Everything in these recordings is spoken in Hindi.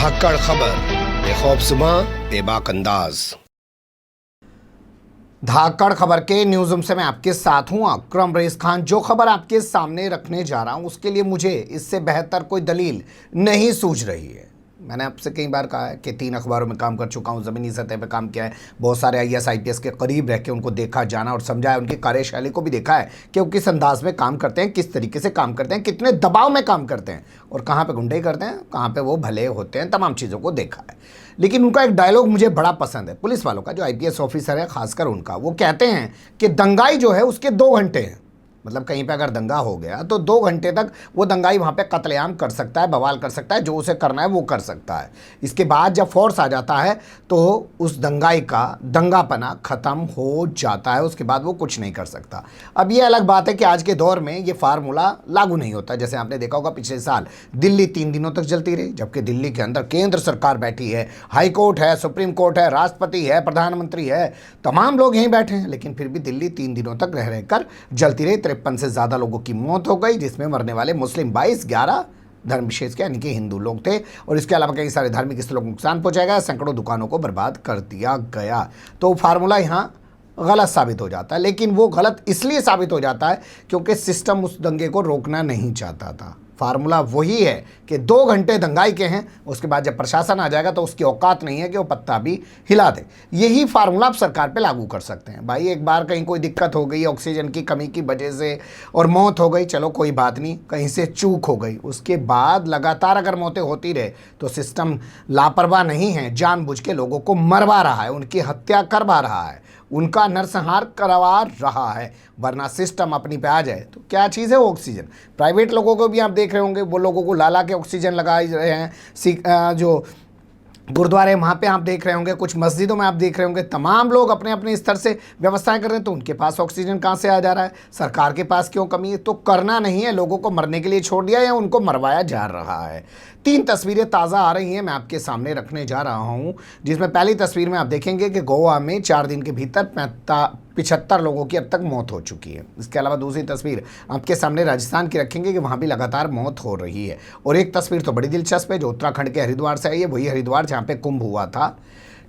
धाकड़ खबर, बेखौफसुमा बेबाक अंदाज। धाकड़ खबर के न्यूज रूम से मैं आपके साथ हूं अकरम रईस खान। जो खबर आपके सामने रखने जा रहा हूं उसके लिए मुझे इससे बेहतर कोई दलील नहीं सूझ रही है। मैंने आपसे कई बार कहा है कि 3 अखबारों में काम कर चुका हूं, ज़मीनी सतह पे काम किया है, बहुत सारे IAS IPS के करीब रह के उनको देखा, जाना और समझा है, उनकी कार्यशैली को भी देखा है कि वो किस अंदाज में काम करते हैं, किस तरीके से काम करते हैं, कितने दबाव में काम करते हैं और कहाँ पे गुंडे करते हैं, कहाँ पे वो भले होते हैं, तमाम चीज़ों को देखा है। लेकिन उनका एक डायलॉग मुझे बड़ा पसंद है, पुलिस वालों का, जो IPS ऑफिसर है खासकर उनका। वो कहते हैं कि दंगाई जो है उसके 2 घंटे हैं। मतलब कहीं पे अगर दंगा हो गया तो 2 घंटे तक वो दंगाई वहाँ पे कत्लेआम कर सकता है, बवाल कर सकता है, जो उसे करना है वो कर सकता है। इसके बाद जब फोर्स आ जाता है तो उस दंगाई का दंगापना ख़त्म हो जाता है, उसके बाद वो कुछ नहीं कर सकता। अब ये अलग बात है कि आज के दौर में ये फार्मूला लागू नहीं होता। जैसे आपने देखा होगा पिछले साल दिल्ली 3 दिनों तक जलती रही, जबकि दिल्ली के अंदर केंद्र सरकार बैठी है, हाई कोर्ट है, सुप्रीम कोर्ट है, राष्ट्रपति है, प्रधानमंत्री है, तमाम लोग यहीं बैठे हैं, लेकिन फिर भी दिल्ली 3 दिनों तक रह रहकर जलती रही। 53 से ज़्यादा लोगों की मौत हो गई, जिसमें मरने वाले मुस्लिम 22, 11 धर्म विशेष के यानी कि हिंदू लोग थे और इसके अलावा कई सारे धार्मिक स्थलों को नुकसान पहुंचाया गया, सैकड़ों दुकानों को बर्बाद कर दिया गया। तो फार्मूला यहाँ गलत साबित हो जाता है, लेकिन वो गलत इसलिए साबित हो जाता है क्योंकि सिस्टम उस दंगे को रोकना नहीं चाहता था। फार्मूला वही है कि 2 घंटे दंगाई के हैं, उसके बाद जब प्रशासन आ जाएगा तो उसकी औकात नहीं है कि वो पत्ता भी हिला दे। यही फार्मूला आप सरकार पे लागू कर सकते हैं। भाई एक बार कहीं कोई दिक्कत हो गई, ऑक्सीजन की कमी की वजह से और मौत हो गई, चलो कोई बात नहीं, कहीं से चूक हो गई, उसके बाद लगातार अगर मौतें होती रहे तो सिस्टम लापरवाह नहीं है, जानबूझ के लोगों को मरवा रहा है, उनकी हत्या करवा रहा है, उनका नरसंहार करवा रहा है। वरना सिस्टम अपनी पे आ जाए तो क्या चीज़ है वो ऑक्सीजन। प्राइवेट लोगों को भी आप देख रहे होंगे, वो लोगों को ला के ऑक्सीजन लगा रहे हैं। जो गुरुद्वारे वहाँ पे आप देख रहे होंगे, कुछ मस्जिदों में आप देख रहे होंगे, तमाम लोग अपने अपने स्तर से व्यवस्थाएं कर रहे हैं, तो उनके पास ऑक्सीजन कहाँ से आ जा रहा है? सरकार के पास क्यों कमी है? तो करना नहीं है, लोगों को मरने के लिए छोड़ दिया या उनको मरवाया जा रहा है। 3 तस्वीरें ताज़ा आ रही हैं, मैं आपके सामने रखने जा रहा हूँ, जिसमें पहली तस्वीर में आप देखेंगे कि गोवा में 4 दिन के भीतर 75 लोगों की अब तक मौत हो चुकी है। इसके अलावा दूसरी तस्वीर आपके सामने राजस्थान की रखेंगे कि वहाँ भी लगातार मौत हो रही है। और एक तस्वीर तो बड़ी दिलचस्प है जो उत्तराखंड के हरिद्वार से आई है, वही हरिद्वार जहाँ पे कुंभ हुआ था।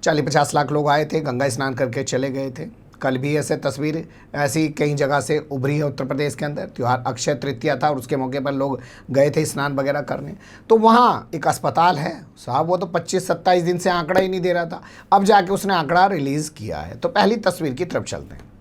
40-50 लाख लोग आए थे, गंगा स्नान करके चले गए थे। कल भी ऐसे तस्वीर ऐसी कई जगह से उभरी है उत्तर प्रदेश के अंदर। त्यौहार अक्षय तृतीया था और उसके मौके पर लोग गए थे स्नान वगैरह करने। तो वहाँ एक अस्पताल है साहब, वो तो 25-27 दिन से आंकड़ा ही नहीं दे रहा था, अब जाके उसने आंकड़ा रिलीज़ किया है। तो पहली तस्वीर की तरफ चलते हैं।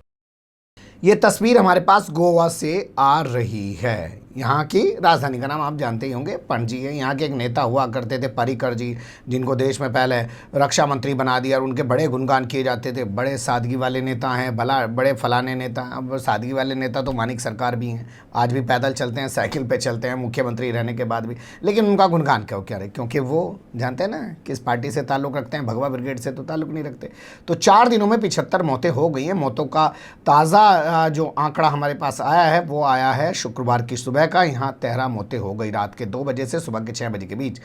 ये तस्वीर हमारे पास गोवा से आ रही है। यहाँ की राजधानी का नाम आप जानते ही होंगे, पणजी है। यहाँ के एक नेता हुआ करते थे पर्रिकर जी, जिनको देश में पहले रक्षा मंत्री बना दिया और उनके बड़े गुणगान किए जाते थे। बड़े सादगी वाले नेता हैं, भला बड़े फलाने नेता। अब सादगी वाले नेता तो मानिक सरकार भी हैं, आज भी पैदल चलते हैं, साइकिल पे चलते हैं, मुख्यमंत्री रहने के बाद भी, लेकिन उनका गुणगान क्यों क्या रहे? क्योंकि वो जानते हैं ना किस पार्टी से ताल्लुक़ रखते हैं, भगवा ब्रिगेड से तो ताल्लुक़ नहीं रखते। तो 4 दिनों में 75 मौतें हो गई हैं। मौतों का ताज़ा जो आंकड़ा हमारे पास आया है वो आया है शुक्रवार की सुबह का। यहाँ 13 मौतें हो गई रात के 2 बजे से सुबह के 6 बजे के बीच।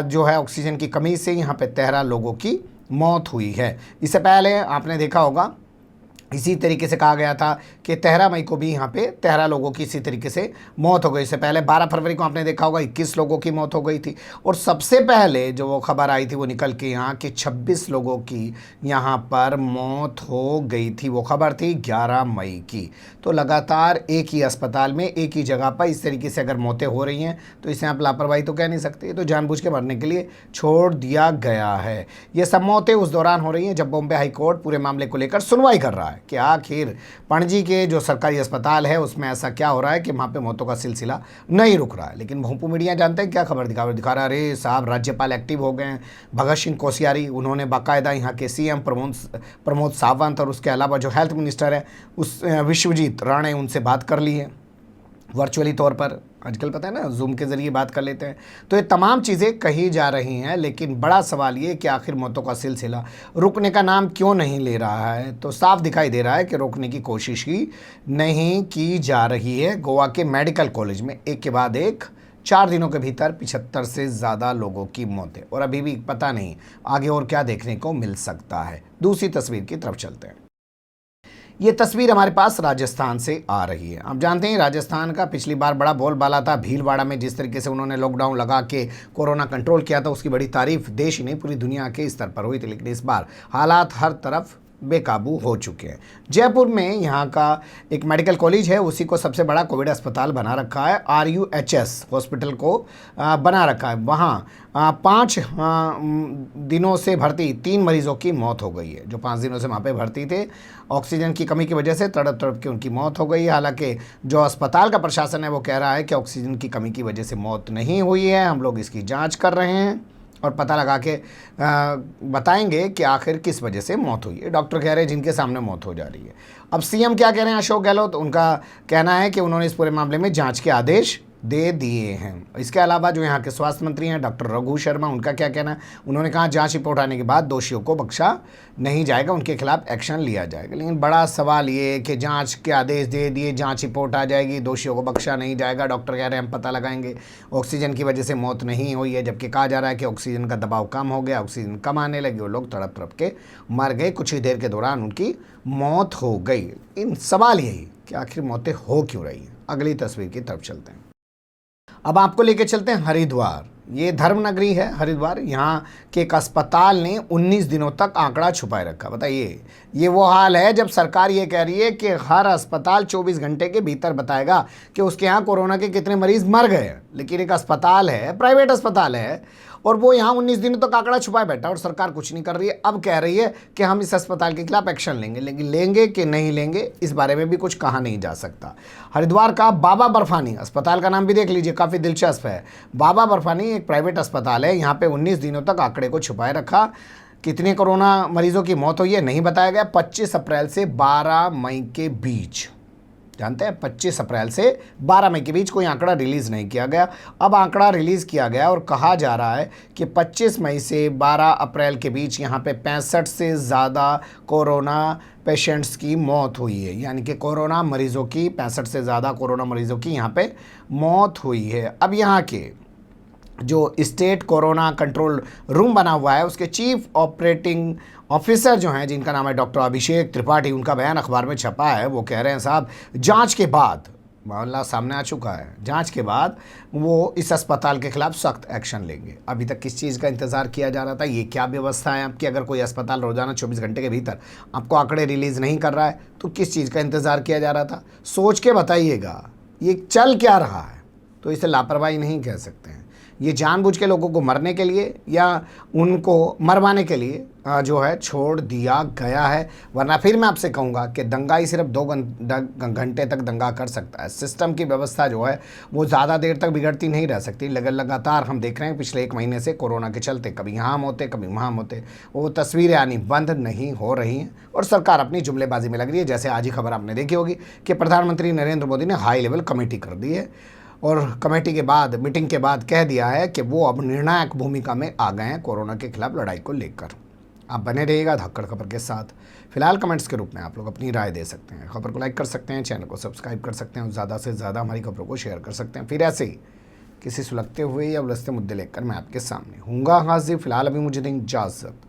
जो है ऑक्सीजन की कमी से यहाँ पे 13 लोगों की मौत हुई है। इससे पहले आपने देखा होगा इसी तरीके से कहा गया था कि 13 मई को भी यहाँ पे 13 लोगों की इसी तरीके से मौत हो गई। इससे पहले 12 फरवरी को आपने देखा होगा 21 लोगों की मौत हो गई थी। और सबसे पहले जो वो खबर आई थी वो निकल के यहाँ कि 26 लोगों की यहाँ पर मौत हो गई थी। वो खबर थी 11 मई की। तो लगातार एक ही अस्पताल में एक ही जगह पर इस तरीके से अगर मौतें हो रही हैं तो इसे आप लापरवाही तो कह नहीं सकते, तो जानबूझ के मरने के लिए छोड़ दिया गया है। ये सब मौतें उस दौरान हो रही हैं जब बॉम्बे हाई कोर्ट पूरे मामले को लेकर सुनवाई कर रहा है कि आखिर पणजी के जो सरकारी अस्पताल है उसमें ऐसा क्या हो रहा है कि वहाँ पे मौतों का सिलसिला नहीं रुक रहा है। लेकिन भोंपू मीडिया जानते हैं क्या खबर दिखा रहा है? अरे साहब राज्यपाल एक्टिव हो गए हैं, भगत सिंह कोश्यारी, उन्होंने बाकायदा यहाँ के CM प्रमोद सावंत और उसके अलावा जो हेल्थ मिनिस्टर है उस विश्वजीत राणे, उनसे बात कर ली है वर्चुअली तौर पर। आजकल पता है ना जूम के ज़रिए बात कर लेते हैं। तो ये तमाम चीज़ें कही जा रही हैं, लेकिन बड़ा सवाल ये कि आखिर मौतों का सिलसिला रुकने का नाम क्यों नहीं ले रहा है? तो साफ दिखाई दे रहा है कि रोकने की कोशिश ही नहीं की जा रही है। गोवा के मेडिकल कॉलेज में एक के बाद एक 4 दिनों के भीतर 75 से ज़्यादा लोगों की मौतें, और अभी भी पता नहीं आगे और क्या देखने को मिल सकता है। दूसरी तस्वीर की तरफ चलते हैं। ये तस्वीर हमारे पास राजस्थान से आ रही है। आप जानते हैं राजस्थान का पिछली बार बड़ा बोलबाला था, भीलवाड़ा में जिस तरीके से उन्होंने लॉकडाउन लगा के कोरोना कंट्रोल किया था, उसकी बड़ी तारीफ देश ही नहीं पूरी दुनिया के स्तर पर हुई थी। लेकिन इस बार हालात हर तरफ बेकाबू हो चुके हैं। जयपुर में यहाँ का एक मेडिकल कॉलेज है, उसी को सबसे बड़ा कोविड अस्पताल बना रखा है। RUHS हॉस्पिटल को बना रखा है। वहाँ 5 दिनों से भर्ती 3 मरीजों की मौत हो गई है, जो 5 दिनों से वहाँ पे भर्ती थे। ऑक्सीजन की कमी की वजह से तड़प तड़प के उनकी मौत हो गई है। हालांकि जो अस्पताल का प्रशासन है वो कह रहा है कि ऑक्सीजन की कमी की वजह से मौत नहीं हुई है, हम लोग इसकी जाँच कर रहे हैं और पता लगा के बताएंगे कि आखिर किस वजह से मौत हुई है। डॉक्टर कह रहे हैं जिनके सामने मौत हो जा रही है। अब CM क्या कह रहे हैं, अशोक गहलोत, उनका कहना है कि उन्होंने इस पूरे मामले में जांच के आदेश दे दिए हैं। इसके अलावा जो यहाँ के स्वास्थ्य मंत्री हैं डॉक्टर रघु शर्मा, उनका क्या कहना है, उन्होंने कहा जांच रिपोर्ट आने के बाद दोषियों को बख्शा नहीं जाएगा, उनके खिलाफ एक्शन लिया जाएगा। लेकिन बड़ा सवाल ये कि जांच के आदेश दे दिए, जांच रिपोर्ट आ जाएगी, दोषियों को बख्शा नहीं जाएगा। डॉक्टर कह रहे हैं हम पता लगाएंगे, ऑक्सीजन की वजह से मौत नहीं हुई है, जबकि कहा जा रहा है कि ऑक्सीजन का दबाव कम हो गया, ऑक्सीजन कम आने लगी, वो लोग तड़प तड़प के मर गए, कुछ ही देर के दौरान उनकी मौत हो गई। इन सवाल यही कि आखिर मौतें हो क्यों रही हैं। अगली तस्वीर की तरफ चलते हैं। अब आपको लेके चलते हैं हरिद्वार। ये धर्म नगरी है हरिद्वार। यहाँ के एक अस्पताल ने 19 दिनों तक आंकड़ा छुपाए रखा। बताइए, ये वो हाल है जब सरकार ये कह रही है कि हर अस्पताल 24 घंटे के भीतर बताएगा कि उसके यहाँ कोरोना के कितने मरीज मर गए। लेकिन एक अस्पताल है, प्राइवेट अस्पताल है, और वो यहाँ 19 दिनों तक आंकड़ा छुपाए बैठा और सरकार कुछ नहीं कर रही है। अब कह रही है कि हम इस अस्पताल के खिलाफ एक्शन लेंगे, लेकिन लेंगे कि नहीं लेंगे इस बारे में भी कुछ कहा नहीं जा सकता। हरिद्वार का बाबा बर्फानी अस्पताल का नाम भी देख लीजिए, काफ़ी दिलचस्प है। बाबा बर्फानी एक प्राइवेट अस्पताल है, यहाँ पे 19 दिनों तक आंकड़े को छुपाए रखा। कितने कोरोना मरीजों की मौत हुई है नहीं बताया गया। 25 अप्रैल से 12 मई के बीच, जानते हैं 25 अप्रैल से 12 मई के बीच कोई आंकड़ा रिलीज़ नहीं किया गया। अब आंकड़ा रिलीज़ किया गया और कहा जा रहा है कि 25 मई से 12 अप्रैल के बीच यहाँ पे 65 से ज़्यादा कोरोना पेशेंट्स की मौत हुई है। यानी कि कोरोना मरीज़ों की 65 से ज़्यादा कोरोना मरीज़ों की यहाँ पे मौत हुई है। अब यहाँ के जो स्टेट कोरोना कंट्रोल रूम बना हुआ है, उसके चीफ ऑपरेटिंग ऑफिसर जो हैं, जिनका नाम है डॉक्टर अभिषेक त्रिपाठी, उनका बयान अखबार में छपा है। वो कह रहे हैं साहब जांच के बाद मामला सामने आ चुका है, जांच के बाद वो इस अस्पताल के खिलाफ सख्त एक्शन लेंगे। अभी तक किस चीज़ का इंतज़ार किया जा रहा था, ये क्या व्यवस्था है आपकी? अगर कोई अस्पताल रोज़ाना 24 घंटे के भीतर आपको आंकड़े रिलीज़ नहीं कर रहा है तो किस चीज़ का इंतज़ार किया जा रहा था? सोच के बताइएगा ये चल क्या रहा है। तो इसे लापरवाही नहीं कह सकते हैं। ये जानबूझ के लोगों को मरने के लिए या उनको मरवाने के लिए जो है छोड़ दिया गया है। वरना फिर मैं आपसे कहूँगा कि दंगाई सिर्फ 2 घंटे तक दंगा कर सकता है। सिस्टम की व्यवस्था जो है वो ज़्यादा देर तक बिगड़ती नहीं रह सकती। लगातार हम देख रहे हैं पिछले 1 महीने से कोरोना के चलते कभी यहाँ हम होते कभी वहाँ हम होते, वो तस्वीरें आनी बंद नहीं हो रही हैं और सरकार अपनी जुमलेबाजी में लग रही है। जैसे आज ही खबर आपने देखी होगी कि प्रधानमंत्री नरेंद्र मोदी ने हाई लेवल कमेटी कर दी है और कमेटी के बाद, मीटिंग के बाद कह दिया है कि वो अब निर्णायक भूमिका में आ गए हैं कोरोना के खिलाफ लड़ाई को लेकर। आप बने रहिएगा धक्कड़ खबर के साथ। फिलहाल कमेंट्स के रूप में आप लोग अपनी राय दे सकते हैं, खबर को लाइक कर सकते हैं, चैनल को सब्सक्राइब कर सकते हैं और ज़्यादा से ज़्यादा हमारी खबरों को शेयर कर सकते हैं। फिर ऐसे ही किसी सुलगते हुए या उलझते मुद्दे लेकर मैं आपके सामने हूँगा हाजिर। फिलहाल अभी मुझे दें इजाज़त।